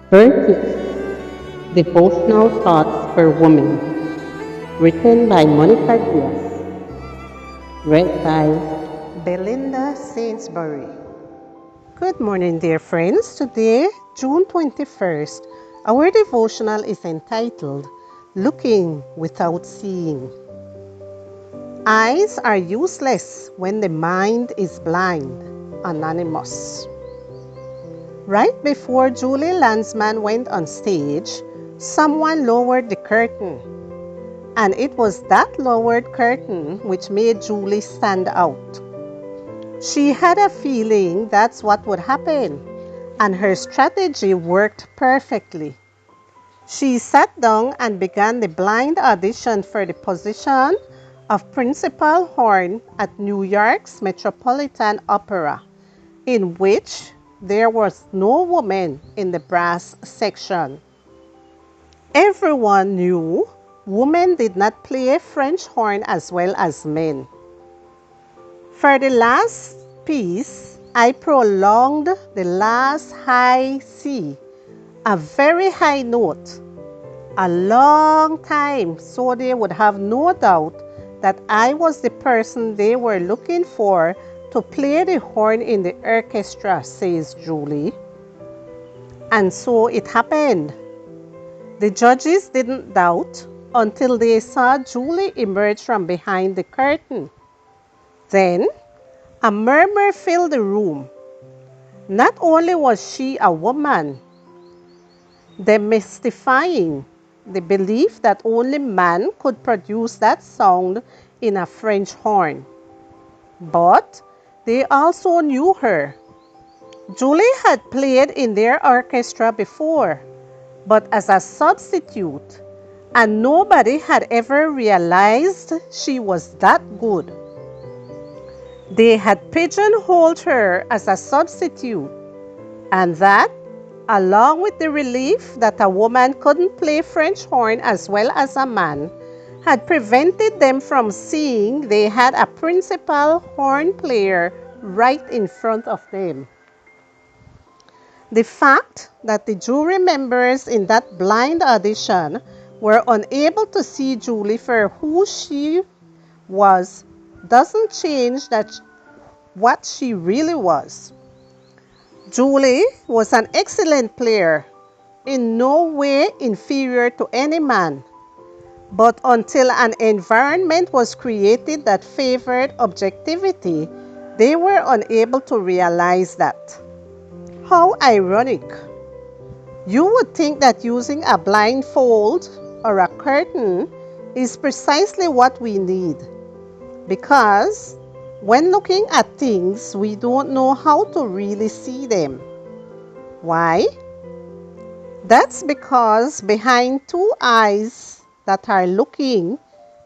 30. Devotional Thoughts for Women, written by Monica Diaz, read by Belinda Sainsbury. Good morning, dear friends. Today, June 21st, our devotional is entitled Looking Without Seeing. Eyes are useless when the mind is blind. Anonymous. Right before Julie Landsman went on stage, someone lowered the curtain. And it was that lowered curtain which made Julie stand out. She had a feeling that's what would happen, and her strategy worked perfectly. She sat down and began the blind audition for the position of principal horn at New York's Metropolitan Opera, in which there was no woman in the brass section. Everyone knew women did not play French horn as well as men. For the last piece, I prolonged the last high C, a very high note, a long time, so they would have no doubt that I was the person they were looking for to play the horn in the orchestra, says Julie. And so it happened. The judges didn't doubt until they saw Julie emerge from behind the curtain. Then, a murmur filled the room. Not only was she a woman, demystifying the belief that only man could produce that sound in a French horn, but they also knew her. Julie had played in their orchestra before, but as a substitute, and nobody had ever realized she was that good. They had pigeonholed her as a substitute, and that, along with the relief that a woman couldn't play French horn as well as a man, had prevented them from seeing they had a principal horn player right in front of them. The fact that the jury members in that blind audition were unable to see Julie for who she was doesn't change what she really was. Julie was an excellent player, in no way inferior to any man. But until an environment was created that favored objectivity, they were unable to realize that. How ironic. You would think that using a blindfold or a curtain is precisely what we need, because when looking at things, we don't know how to really see them. Why? That's because behind two eyes that are looking,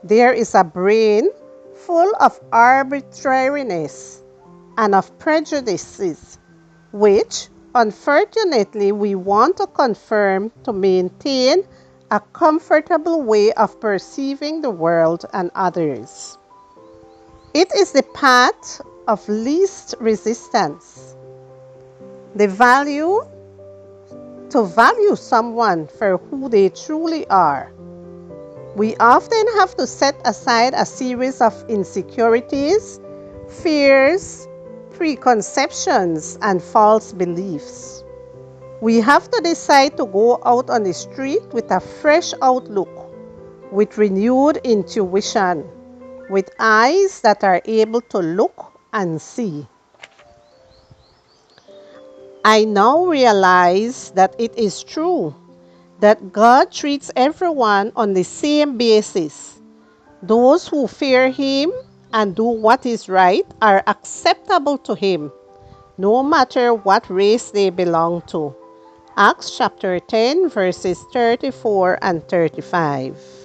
there is a brain full of arbitrariness and of prejudices, which, unfortunately, we want to confirm to maintain a comfortable way of perceiving the world and others. It is the path of least resistance. The value to value someone for who they truly are. We often have to set aside a series of insecurities, fears, preconceptions, and false beliefs. We have to decide to go out on the street with a fresh outlook, with renewed intuition, with eyes that are able to look and see. I now realize that it is true that God treats everyone on the same basis. Those who fear Him and do what is right are acceptable to Him, no matter what race they belong to. Acts chapter 10, verses 34 and 35.